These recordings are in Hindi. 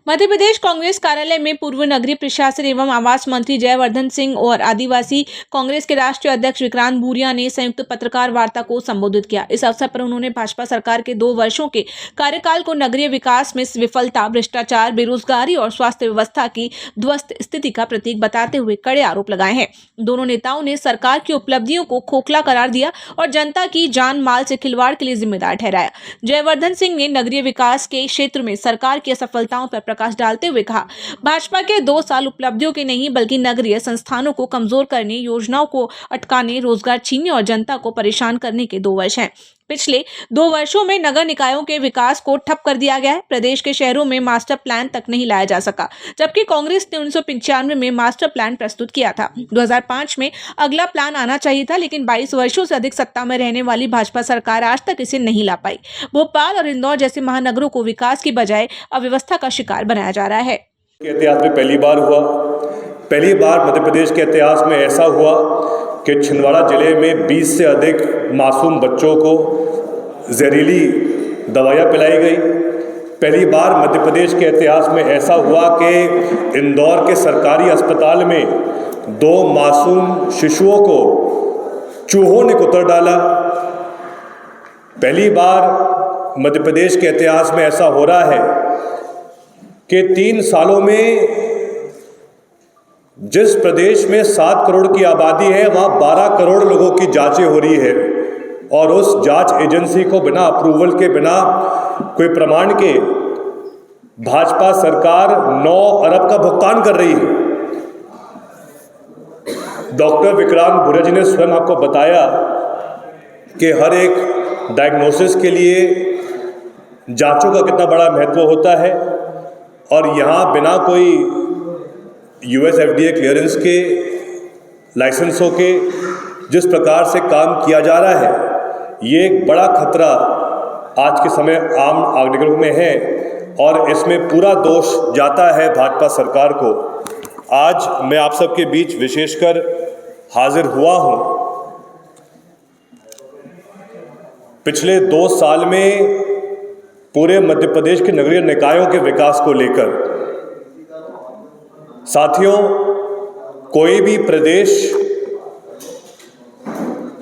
मध्य प्रदेश कांग्रेस कार्यालय में पूर्व नगरीय प्रशासन एवं आवास मंत्री जयवर्धन सिंह और आदिवासी कांग्रेस के राष्ट्रीय अध्यक्ष विक्रांत भूरिया ने संयुक्त पत्रकार वार्ता को संबोधित किया। इस अवसर पर उन्होंने भाजपा सरकार के 2 वर्षों के कार्यकाल को नगरीय विकास में विफलता, भ्रष्टाचार, बेरोजगारी और स्वास्थ्य व्यवस्था की ध्वस्त स्थिति का प्रतीक बताते हुए कड़े आरोप लगाए हैं। दोनों नेताओं ने सरकार की उपलब्धियों को खोखला करार दिया और जनता की जान माल से खिलवाड़ के लिए जिम्मेदार ठहराया। जयवर्धन सिंह ने नगरीय विकास के क्षेत्र में सरकार की असफलताओं पर प्रकाश डालते हुए कहा, भाजपा के 2 साल उपलब्धियों के नहीं बल्कि नगरीय संस्थानों को कमजोर करने, योजनाओं को अटकाने, रोजगार छीनने और जनता को परेशान करने के 2 वर्ष हैं। पिछले 2 वर्षों में नगर निकायों के विकास को ठप कर दिया गया है। प्रदेश के शहरों में मास्टर प्लान तक नहीं लाया जा सका, जबकि कांग्रेस ने 1995 में मास्टर प्लान प्रस्तुत किया था। 2005 में अगला प्लान आना चाहिए था, लेकिन 22 वर्षों से अधिक सत्ता में रहने वाली भाजपा सरकार आज तक इसे नहीं ला पाई। भोपाल और इंदौर जैसे महानगरों को विकास की बजाय अव्यवस्था का शिकार बनाया जा रहा है। इतिहास में पहली बार मध्य प्रदेश के इतिहास में ऐसा हुआ कि छिंदवाड़ा जिले में 20 से अधिक मासूम बच्चों को जहरीली दवाइयाँ पिलाई गई। पहली बार मध्य प्रदेश के इतिहास में ऐसा हुआ कि इंदौर के सरकारी अस्पताल में 2 मासूम शिशुओं को चूहों ने कुतर डाला। पहली बार मध्य प्रदेश के इतिहास में ऐसा हो रहा है कि 3 सालों में जिस प्रदेश में 7 करोड़ की आबादी है, वहाँ 12 करोड़ लोगों की जांचें हो रही है और उस जांच एजेंसी को बिना अप्रूवल के, बिना कोई प्रमाण के भाजपा सरकार 9 अरब का भुगतान कर रही है। डॉक्टर विक्रांत भूरिया जी ने स्वयं आपको बताया कि हर एक डायग्नोसिस के लिए जांचों का कितना बड़ा महत्व होता है और यहाँ बिना कोई US FDA क्लियरेंस के, लाइसेंसों के जिस प्रकार से काम किया जा रहा है, ये एक बड़ा खतरा आज के समय आम नागरिकों में है और इसमें पूरा दोष जाता है भाजपा सरकार को। आज मैं आप सबके बीच विशेषकर हाजिर हुआ हूँ पिछले 2 साल में पूरे मध्य प्रदेश के नगरीय निकायों के विकास को लेकर। साथियों, कोई भी प्रदेश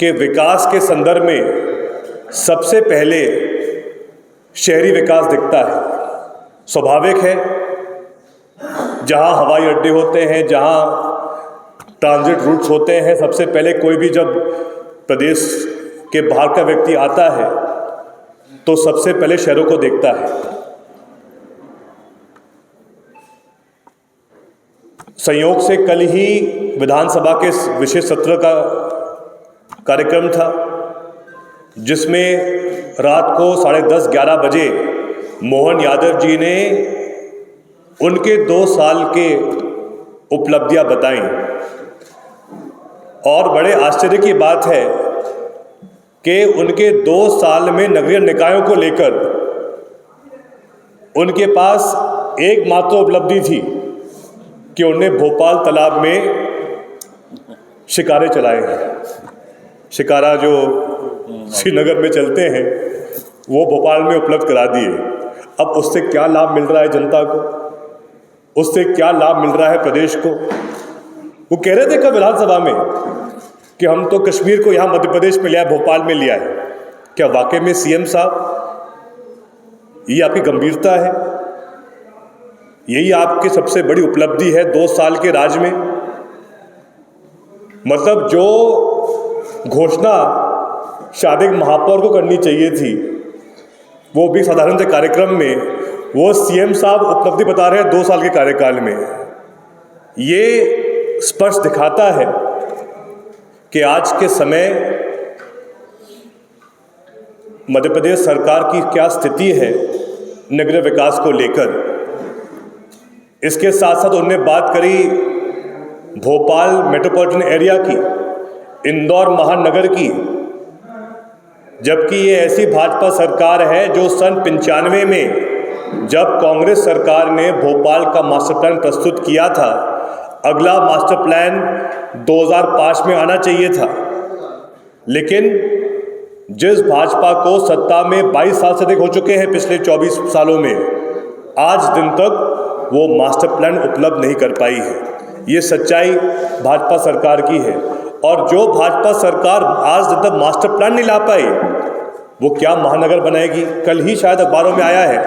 के विकास के संदर्भ में सबसे पहले शहरी विकास दिखता है। स्वाभाविक है, जहां हवाई अड्डे होते हैं, जहां ट्रांजिट रूट्स होते हैं, सबसे पहले कोई भी जब प्रदेश के बाहर का व्यक्ति आता है तो सबसे पहले शहरों को देखता है। संयोग से कल ही विधानसभा के विशेष सत्र का कार्यक्रम था, जिसमें रात को 10:30-11 बजे मोहन यादव जी ने उनके 2 साल के उपलब्धियां बताई और बड़े आश्चर्य की बात है कि उनके 2 साल में नगरीय निकायों को लेकर उनके पास एकमात्र उपलब्धि थी कि उन्होंने भोपाल तालाब में शिकारे चलाए हैं। शिकारा जो श्रीनगर में चलते हैं वो भोपाल में उपलब्ध करा दिए। अब उससे क्या लाभ मिल रहा है जनता को, उससे क्या लाभ मिल रहा है प्रदेश को? वो कह रहे थे कल विधानसभा में कि हम तो कश्मीर को यहाँ मध्य प्रदेश में लिया, भोपाल में लिया है। क्या वाकई में CM साहब ये आपकी गंभीरता है? यही आपकी सबसे बड़ी उपलब्धि है 2 साल के राज में? मतलब जो घोषणा शायद एक महापौर को करनी चाहिए थी, वो भी साधारण से कार्यक्रम में, वो CM साहब उपलब्धि बता रहे हैं 2 साल के कार्यकाल में। ये स्पष्ट दिखाता है कि आज के समय मध्य प्रदेश सरकार की क्या स्थिति है नगरीय विकास को लेकर। इसके साथ साथ उन्होंने बात करी भोपाल मेट्रोपॉलिटन एरिया की, इंदौर महानगर की, जबकि ये ऐसी भाजपा सरकार है जो सन 95 में जब कांग्रेस सरकार ने भोपाल का मास्टर प्लान प्रस्तुत किया था, अगला मास्टर प्लान 2005 में आना चाहिए था, लेकिन जिस भाजपा को सत्ता में 22 साल से अधिक हो चुके हैं पिछले 24 सालों में, आज दिन तक वो मास्टर प्लान उपलब्ध नहीं कर पाई है। ये सच्चाई भाजपा सरकार की है। और जो भाजपा सरकार आज तक मास्टर प्लान नहीं ला पाई, वो क्या महानगर बनाएगी? कल ही शायद अखबारों में आया है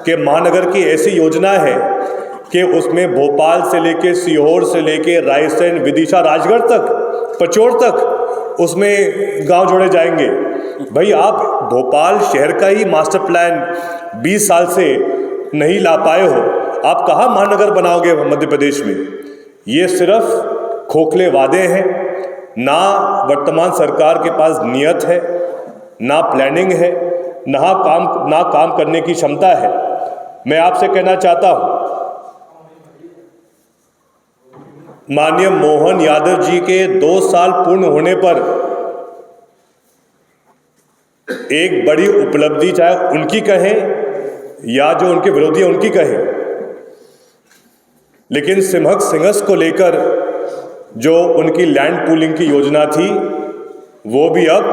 कि महानगर की ऐसी योजना है कि उसमें भोपाल से लेके सीहोर से लेके रायसेन, विदिशा, राजगढ़ तक, पचोर तक उसमें गांव जोड़े जाएंगे। भाई, आप भोपाल शहर का ही मास्टर प्लान 20 साल से नहीं ला पाए हो, आप कहाँ महानगर बनाओगे मध्य प्रदेश में? ये सिर्फ खोखले वादे हैं। ना वर्तमान सरकार के पास नियत है, ना प्लानिंग है, ना काम करने की क्षमता है। मैं आपसे कहना चाहता हूं, माननीय मोहन यादव जी के 2 साल पूर्ण होने पर एक बड़ी उपलब्धि, चाहे उनकी कहें या जो उनके विरोधी हैं उनकी कहें, लेकिन सिंहस्थ को लेकर जो उनकी लैंड पूलिंग की योजना थी, वो भी अब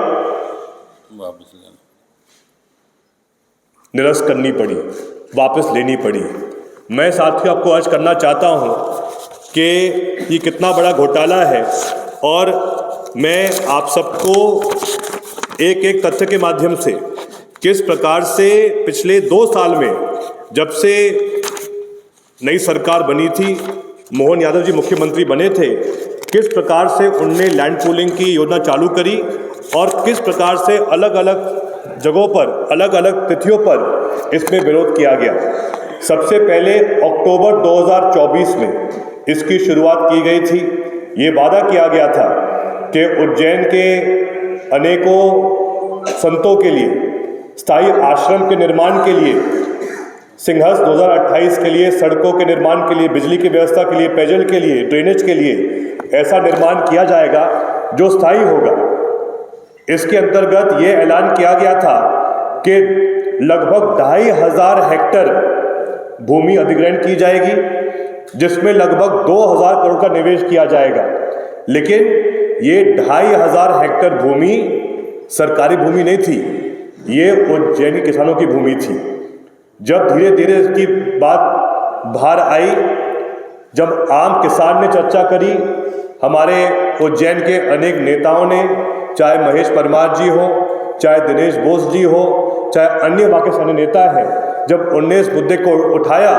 निरस्त करनी पड़ी, वापस लेनी पड़ी। मैं साथियों आपको अर्ज करना चाहता हूं कि ये कितना बड़ा घोटाला है, और मैं आप सबको एक एक तथ्य के माध्यम से किस प्रकार से पिछले 2 साल में, जब से नई सरकार बनी थी, मोहन यादव जी मुख्यमंत्री बने थे, किस प्रकार से उनने लैंड पूलिंग की योजना चालू करी और किस प्रकार से अलग अलग जगहों पर, अलग अलग तिथियों पर इसमें विरोध किया गया। सबसे पहले अक्टूबर 2024 में इसकी शुरुआत की गई थी। ये वादा किया गया था कि उज्जैन के अनेकों संतों के लिए स्थायी आश्रम के निर्माण के लिए, सिंहस्थ 2028 के लिए, सड़कों के निर्माण के लिए, बिजली की व्यवस्था के लिए, पेयजल के लिए, ड्रेनेज के लिए ऐसा निर्माण किया जाएगा जो स्थायी होगा। इसके अंतर्गत ये ऐलान किया गया था कि लगभग 2500 हेक्टेयर भूमि अधिग्रहण की जाएगी, जिसमें लगभग 2000 करोड़ का निवेश किया जाएगा। लेकिन ये 2500 हेक्टेयर भूमि सरकारी भूमि नहीं थी, ये उज्जैनी किसानों की भूमि थी। जब धीरे धीरे इसकी बात बाहर आई, जब आम किसान ने चर्चा करी, हमारे उज्जैन के अनेक नेताओं ने, चाहे महेश परमार जी हो, चाहे दिनेश बोस जी हो, चाहे अन्य वहाँ के सारे नेता हैं, जब उनने इस मुद्दे को उठाया,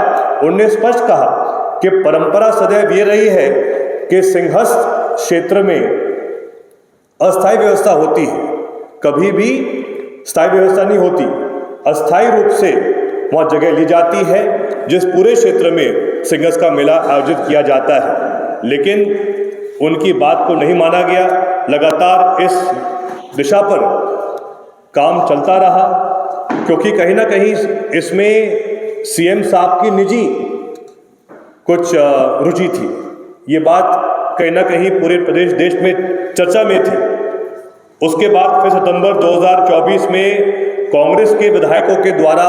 उनने स्पष्ट कहा कि परंपरा सदैव ये रही है कि सिंहस्थ क्षेत्र में अस्थायी व्यवस्था होती है, कभी भी स्थायी व्यवस्था नहीं होती। अस्थायी रूप से वहाँ जगह ली जाती है, जिस पूरे क्षेत्र में सिंहस्थ का मेला आयोजित किया जाता है। लेकिन उनकी बात को नहीं माना गया। लगातार इस दिशा पर काम चलता रहा, क्योंकि कहीं ना कहीं इसमें सीएम साहब की निजी कुछ रुचि थी। ये बात कहीं ना कहीं पूरे प्रदेश देश में चर्चा में थी। उसके बाद फिर सितंबर 2024 में कांग्रेस के विधायकों के द्वारा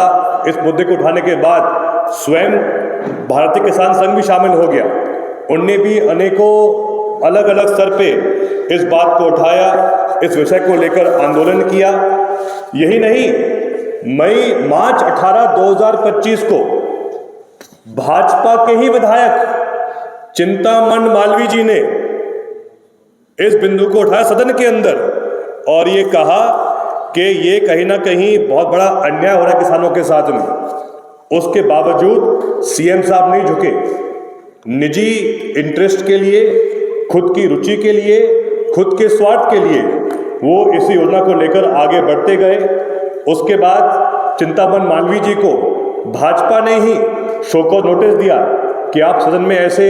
इस मुद्दे को उठाने के बाद स्वयं भारतीय किसान संघ भी शामिल हो गया। उनने भी अनेकों अलग अलग स्तर पे इस बात को उठाया, इस विषय को लेकर आंदोलन किया। यही नहीं, मार्च 18, 2025 को भाजपा के ही विधायक चिंतामन मालवीय जी ने इस बिंदु को उठाया सदन के अंदर, और ये कहा कि ये कहीं ना कहीं बहुत बड़ा अन्याय हो रहा है किसानों के साथ में। उसके बावजूद सीएम साहब नहीं झुके। निजी इंटरेस्ट के लिए, खुद की रुचि के लिए, खुद के स्वार्थ के लिए वो इस योजना को लेकर आगे बढ़ते गए। उसके बाद चिंतामन मालवीय जी को भाजपा ने ही शो कॉज नोटिस दिया कि आप सदन में ऐसे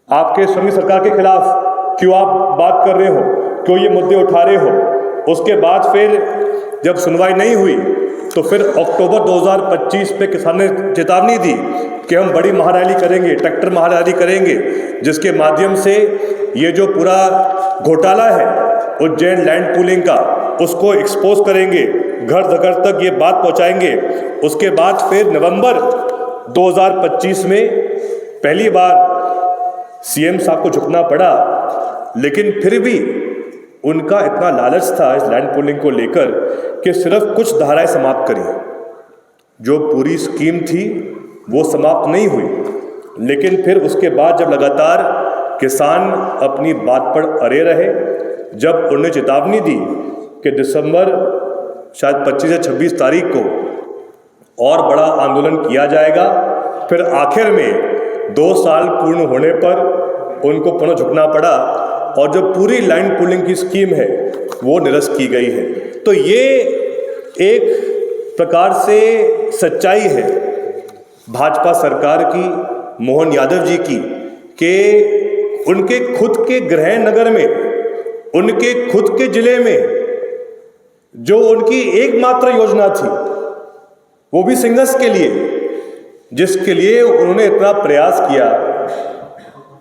आपके संघ सरकार के खिलाफ क्यों आप बात कर रहे हो, क्यों ये मुद्दे उठा रहे हो। उसके बाद फिर जब सुनवाई नहीं हुई तो फिर अक्टूबर 2025 पे किसान ने चेतावनी दी कि हम बड़ी महारैली करेंगे, ट्रैक्टर महारैली करेंगे, जिसके माध्यम से ये जो पूरा घोटाला है उज्जैन लैंड पूलिंग का, उसको एक्सपोज करेंगे, घर घर तक ये बात पहुंचाएंगे। उसके बाद फिर नवंबर 2025 में पहली बार सीएम साहब को झुकना पड़ा, लेकिन फिर भी उनका इतना लालच था इस लैंड पूलिंग को लेकर कि सिर्फ कुछ धाराएं समाप्त करी। जो पूरी स्कीम थी वो समाप्त नहीं हुई, लेकिन फिर उसके बाद जब लगातार किसान अपनी बात पर अड़े रहे, जब उन्होंने चेतावनी दी कि दिसंबर शायद 25 या 26 तारीख को और बड़ा आंदोलन किया जाएगा, फिर आखिर में 2 साल पूर्ण होने पर उनको पुनः झुकना पड़ा और जो पूरी लैंड पूलिंग की स्कीम है वो निरस्त की गई है। तो ये एक प्रकार से सच्चाई है भाजपा सरकार की, मोहन यादव जी की, कि उनके खुद के गृह नगर में, उनके खुद के जिले में जो उनकी एकमात्र योजना थी, वो भी सिंगल्स के लिए, जिसके लिए उन्होंने इतना प्रयास किया,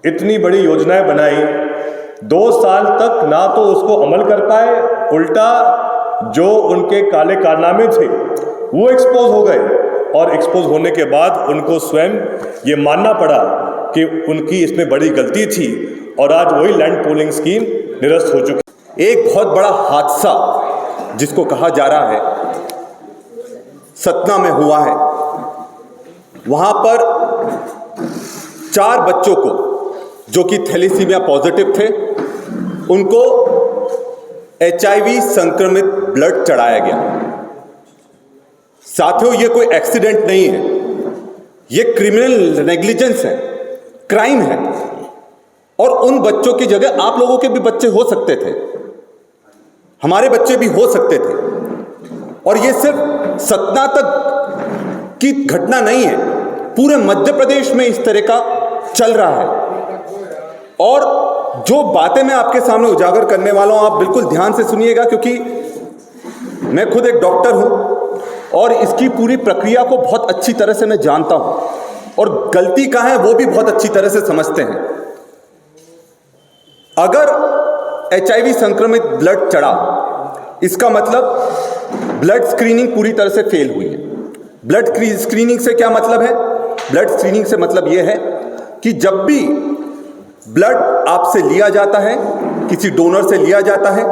इतनी बड़ी योजनाएं बनाई, 2 साल तक ना तो उसको अमल कर पाए, उल्टा जो उनके काले कारनामे थे वो एक्सपोज हो गए, और एक्सपोज होने के बाद उनको स्वयं ये मानना पड़ा कि उनकी इसमें बड़ी गलती थी, और आज वही लैंड पूलिंग स्कीम निरस्त हो चुकी। एक बहुत बड़ा हादसा जिसको कहा जा रहा है सतना में हुआ है। वहां पर 4 बच्चों को जो कि थैलेसीमिया पॉजिटिव थे, उनको HIV संक्रमित ब्लड चढ़ाया गया। साथियों, ये कोई एक्सीडेंट नहीं है, ये क्रिमिनल नेग्लिजेंस है, क्राइम है। और उन बच्चों की जगह आप लोगों के भी बच्चे हो सकते थे, हमारे बच्चे भी हो सकते थे। और ये सिर्फ सतना तक की घटना नहीं है, पूरे मध्य प्रदेश में इस तरह का चल रहा है। और जो बातें मैं आपके सामने उजागर करने वाला हूं, आप बिल्कुल ध्यान से सुनिएगा, क्योंकि मैं खुद एक डॉक्टर हूं और इसकी पूरी प्रक्रिया को बहुत अच्छी तरह से मैं जानता हूं, और गलती कहां है वो भी बहुत अच्छी तरह से समझते हैं। अगर HIV संक्रमित ब्लड चढ़ा, इसका मतलब ब्लड स्क्रीनिंग पूरी तरह से फेल हुई है। ब्लड स्क्रीनिंग से क्या मतलब है? ब्लड स्क्रीनिंग से मतलब यह है कि जब भी ब्लड आपसे लिया जाता है, किसी डोनर से लिया जाता है,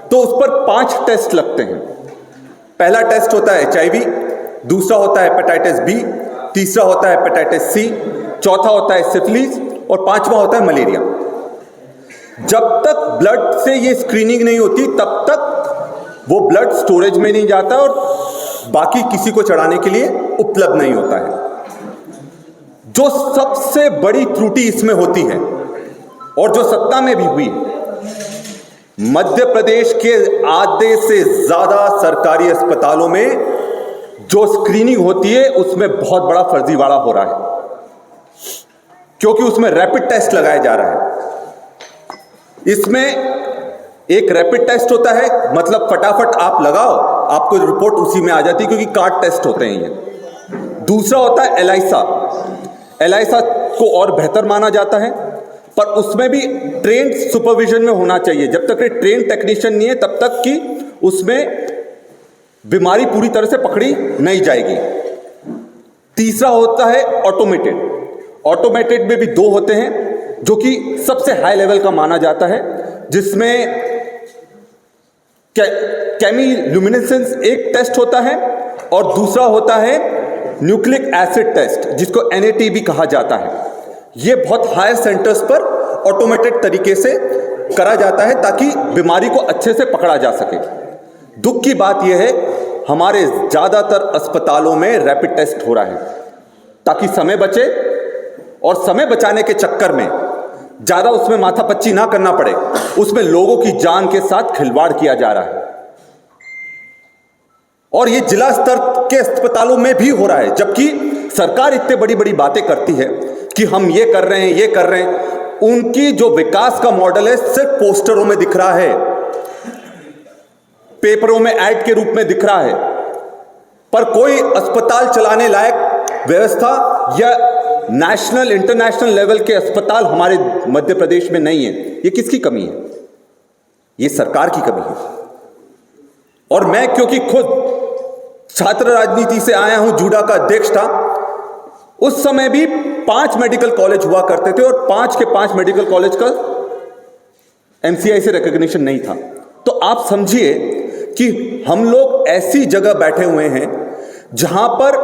तो उस पर 5 टेस्ट लगते हैं। पहला टेस्ट होता है HIV, दूसरा होता है हेपेटाइटिस B, तीसरा होता है हेपेटाइटिस C, चौथा होता है सिफिलिस, और 5वां होता है मलेरिया। जब तक ब्लड से ये स्क्रीनिंग नहीं होती, तब तक वो ब्लड स्टोरेज में नहीं जाता और बाकी किसी को चढ़ाने के लिए उपलब्ध नहीं होता है। जो सबसे बड़ी त्रुटि इसमें होती है, और जो सत्ता में भी हुई, मध्य प्रदेश के आधे से ज्यादा सरकारी अस्पतालों में जो स्क्रीनिंग होती है उसमें बहुत बड़ा फर्जीवाड़ा हो रहा है, क्योंकि उसमें रैपिड टेस्ट लगाया जा रहा है। इसमें एक रैपिड टेस्ट होता है, मतलब फटाफट आप लगाओ, आपको रिपोर्ट उसी में आ जाती है, क्योंकि कार्ड टेस्ट होते हैं ये। दूसरा होता है एलाइसा को और बेहतर माना जाता है, पर उसमें भी ट्रेन सुपरविजन में होना चाहिए। जब तक ये ट्रेन टेक्नीशियन नहीं है, तब तक कि उसमें बीमारी पूरी तरह से पकड़ी नहीं जाएगी। तीसरा होता है ऑटोमेटेड में भी 2 होते हैं, जो कि सबसे हाई लेवल का माना जाता है, जिसमें केमिल्यूमिनेसेंस एक टेस्ट होता है, और दूसरा होता है न्यूक्लिक एसिड टेस्ट, जिसको NAT भी कहा जाता है। ये बहुत हायर सेंटर्स पर ऑटोमेटेड तरीके से करा जाता है, ताकि बीमारी को अच्छे से पकड़ा जा सके। दुख की बात यह है, हमारे ज्यादातर अस्पतालों में रैपिड टेस्ट हो रहा है ताकि समय बचे, और समय बचाने के चक्कर में ज्यादा उसमें माथापच्ची ना करना पड़े, उसमें लोगों की जान के साथ खिलवाड़ किया जा रहा है। और ये जिला स्तर के अस्पतालों में भी हो रहा है, जबकि सरकार इतने बड़ी बड़ी बातें करती है कि हम ये कर रहे हैं, ये कर रहे हैं। उनकी जो विकास का मॉडल है सिर्फ पोस्टरों में दिख रहा है, पेपरों में ऐड के रूप में दिख रहा है, पर कोई अस्पताल चलाने लायक व्यवस्था या नेशनल इंटरनेशनल लेवल के अस्पताल हमारे मध्य प्रदेश में नहीं है। ये किसकी कमी है? ये सरकार की कमी है। और मैं क्योंकि खुद छात्र राजनीति से आया हूं, जूडा का अध्यक्ष था, उस समय भी 5 मेडिकल कॉलेज हुआ करते थे, और 5 के 5 मेडिकल कॉलेज का MCI से रिकॉग्निशन नहीं था। तो आप समझिए कि हम लोग ऐसी जगह बैठे हुए हैं जहां पर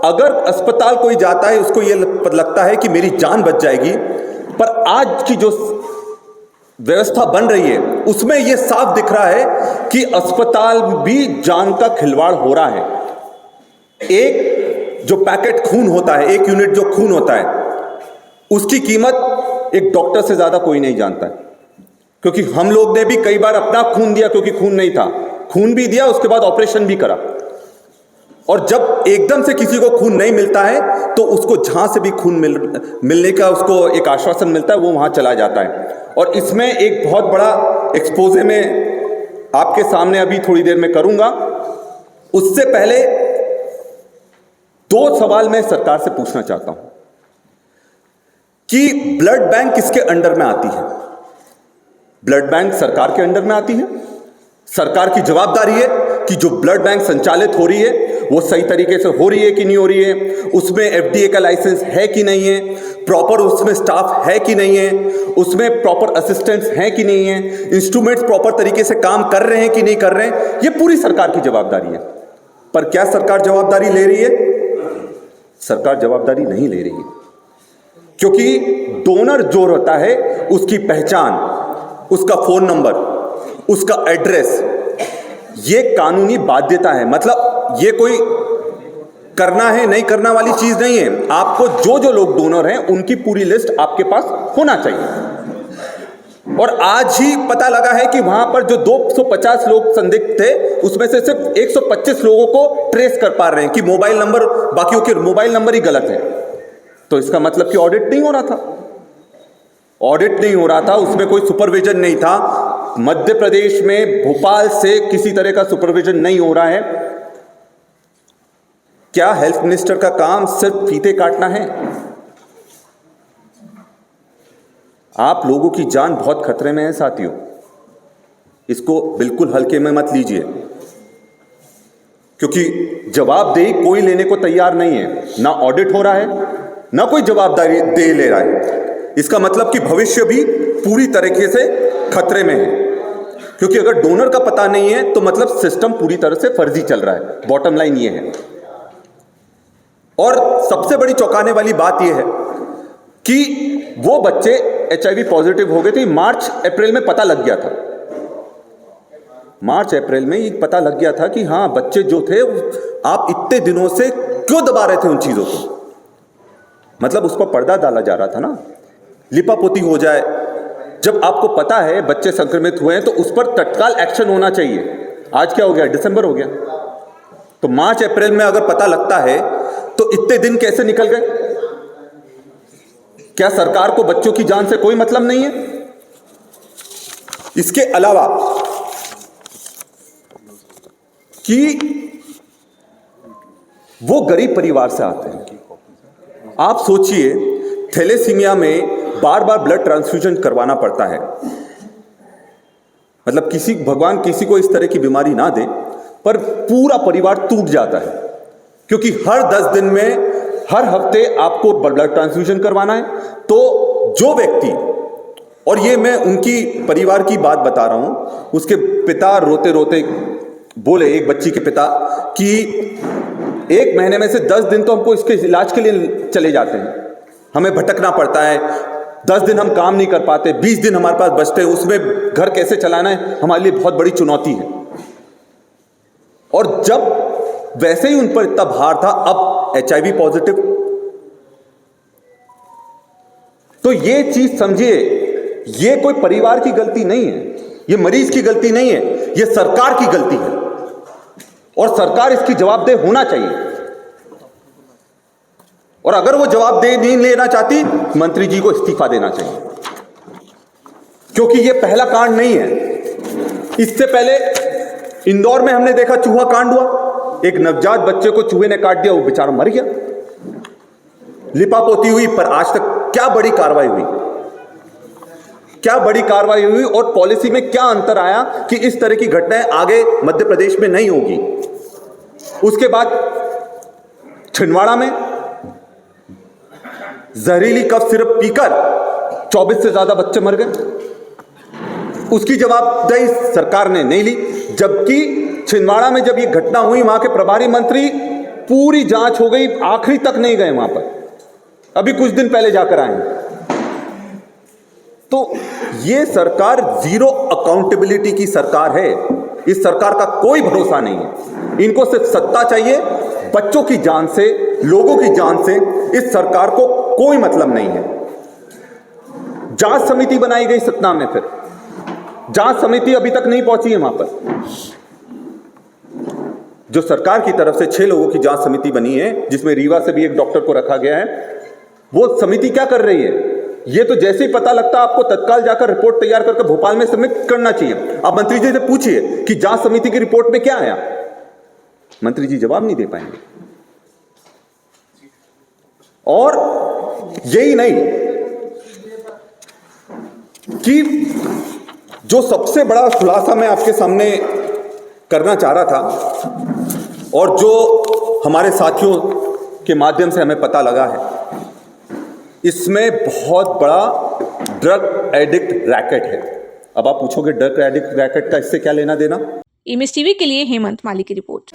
अगर अस्पताल कोई जाता है उसको ये लगता है कि मेरी जान बच जाएगी, पर आज की जो व्यवस्था बन रही है उसमें यह साफ दिख रहा है कि अस्पताल भी जान का खिलवाड़ हो रहा है। एक जो पैकेट खून होता है, एक यूनिट जो खून होता है, उसकी कीमत एक डॉक्टर से ज्यादा कोई नहीं जानता है। क्योंकि हम लोग ने भी कई बार अपना खून दिया क्योंकि खून नहीं था, खून भी दिया, उसके बाद ऑपरेशन भी करा। और जब एकदम से किसी को खून नहीं मिलता है तो उसको जहां से भी खून मिलने का उसको एक आश्वासन मिलता है, वो वहां चला जाता है। और इसमें एक बहुत बड़ा एक्सपोजे में आपके सामने अभी थोड़ी देर में करूंगा। उससे पहले 2 सवाल मैं सरकार से पूछना चाहता हूं कि ब्लड बैंक किसके अंडर में आती है? ब्लड बैंक सरकार के अंडर में आती है। सरकार की जवाबदारी है कि जो ब्लड बैंक संचालित हो रही है वो सही तरीके से हो रही है कि नहीं हो रही है, उसमें एफडीए का लाइसेंस है कि नहीं है, प्रॉपर उसमें स्टाफ है कि नहीं है, उसमें प्रॉपर असिस्टेंट्स हैं कि नहीं है, इंस्ट्रूमेंट्स प्रॉपर तरीके से काम कर रहे हैं कि नहीं कर रहे हैं। ये पूरी सरकार की जवाबदारी है। पर क्या सरकार जवाबदारी ले रही है? सरकार जवाबदारी नहीं ले रही है, क्योंकि डोनर जो होता है उसकी पहचान, उसका फोन नंबर, उसका एड्रेस, ये कानूनी बाध्यता है। मतलब ये कोई करना है नहीं करना वाली चीज नहीं है। आपको जो जो लोग डोनर हैं उनकी पूरी लिस्ट आपके पास होना चाहिए। और आज ही पता लगा है कि वहां पर जो 250 लोग संदिग्ध थे उसमें से सिर्फ 125 लोगों को ट्रेस कर पा रहे हैं कि मोबाइल नंबर, बाकियों के मोबाइल नंबर ही गलत है। तो इसका मतलब कि ऑडिट नहीं हो रहा था, ऑडिट नहीं हो रहा था, उसमें कोई सुपरविजन नहीं था। मध्य प्रदेश में भोपाल से किसी तरह का सुपरविजन नहीं हो रहा है। क्या हेल्थ मिनिस्टर का काम सिर्फ फीते काटना है? आप लोगों की जान बहुत खतरे में है साथियों, इसको बिल्कुल हल्के में मत लीजिए, क्योंकि जवाबदेही कोई लेने को तैयार नहीं है। ना ऑडिट हो रहा है, ना कोई जवाबदारी दे ले रहा है। इसका मतलब कि भविष्य भी पूरी तरीके से खतरे में है, क्योंकि अगर डोनर का पता नहीं है तो मतलब सिस्टम पूरी तरह से फर्जी चल रहा है। बॉटम लाइन ये है। और सबसे बड़ी चौंकाने वाली बात यह है कि वो बच्चे HIV पॉजिटिव हो गए थे। मार्च अप्रैल में पता लग गया था, मार्च अप्रैल में ये पता लग गया था कि हाँ, बच्चे जो थे आप इतने दिनों से क्यों दबा रहे थे उन चीजों को। मतलब उस पर पर्दा डाला जा रहा था ना, लिपापोती हो जाए। जब आपको पता है बच्चे संक्रमित हुए हैं तो उस पर तत्काल एक्शन होना चाहिए। आज क्या हो गया? दिसंबर हो गया। तो मार्च अप्रैल में अगर पता लगता है तो इतने दिन कैसे निकल गए? क्या सरकार को बच्चों की जान से कोई मतलब नहीं है? इसके अलावा कि वो गरीब परिवार से आते हैं। आप सोचिए, थैलेसीमिया में बार बार ब्लड ट्रांसफ्यूजन करवाना पड़ता है। मतलब भगवान किसी को इस तरह की बीमारी ना दे, पर पूरा परिवार टूट जाता है, क्योंकि हर 10 दिन में, हर हफ्ते आपको ब्लड ट्रांसफ्यूजन करवाना है। तो जो व्यक्ति, और ये मैं उनकी परिवार की बात बता रहा हूं, उसके पिता रोते रोते बोले, एक बच्ची के पिता, कि 1 महीने में से 10 दिन तो हमको इसके इलाज के लिए चले जाते हैं, हमें भटकना पड़ता है, 10 दिन हम काम नहीं कर पाते, 20 दिन हमारे पास बचते हैं, उसमें घर कैसे चलाना है हमारे लिए बहुत बड़ी चुनौती है। और जब वैसे ही उन पर इतना भार था, अब HIV पॉजिटिव। तो ये चीज समझिए, ये कोई परिवार की गलती नहीं है, ये मरीज की गलती नहीं है, ये सरकार की गलती है। और सरकार इसकी जवाबदेह होना चाहिए। और अगर वो जवाबदेही नहीं लेना चाहती, मंत्री जी को इस्तीफा देना चाहिए, क्योंकि ये पहला कांड नहीं है। इससे पहले इंदौर में हमने देखा चूहा कांड हुआ, एक नवजात बच्चे को चूहे ने काट दिया, वो बेचारा मर गया। लिपापोती हुई, पर आज तक क्या बड़ी कार्रवाई हुई? क्या बड़ी कार्रवाई हुई? और पॉलिसी में क्या अंतर आया कि इस तरह की घटनाएं आगे मध्य प्रदेश में नहीं होगी? उसके बाद छिंदवाड़ा में जहरीली कफ सिरप पीकर 24 से ज्यादा बच्चे मर गए, उसकी जवाबदेही सरकार ने नहीं ली। जबकि छिंदवाड़ा में जब ये घटना हुई, वहां के प्रभारी मंत्री पूरी जांच हो गई, आखिरी तक नहीं गए वहां पर, अभी कुछ दिन पहले जाकर आए हैं। तो ये सरकार जीरो अकाउंटेबिलिटी की सरकार है। इस सरकार का कोई भरोसा नहीं है। इनको सिर्फ सत्ता चाहिए, बच्चों की जान से, लोगों की जान से इस सरकार को कोई मतलब नहीं है। जांच समिति बनाई गई सतना में, फिर जांच समिति अभी तक नहीं पहुंची है वहां पर। जो सरकार की तरफ से 6 लोगों की जांच समिति बनी है, जिसमें रीवा से भी एक डॉक्टर को रखा गया है, वो समिति क्या कर रही है? ये तो जैसे ही पता लगता आपको तत्काल जाकर रिपोर्ट तैयार करके भोपाल में सबमिट करना चाहिए। आप मंत्री जी से पूछिए कि जांच समिति की रिपोर्ट में क्या आया, मंत्री जी जवाब नहीं दे पाएंगे। और यही नहीं कि जो सबसे बड़ा खुलासा मैं आपके सामने करना चाह रहा था और जो हमारे साथियों के माध्यम से हमें पता लगा है, इसमें बहुत बड़ा ड्रग एडिक्ट रैकेट है। अब आप पूछोगे ड्रग एडिक्ट रैकेट का इससे क्या लेना देना? इमेज टीवी के लिए हेमंत माली की रिपोर्ट।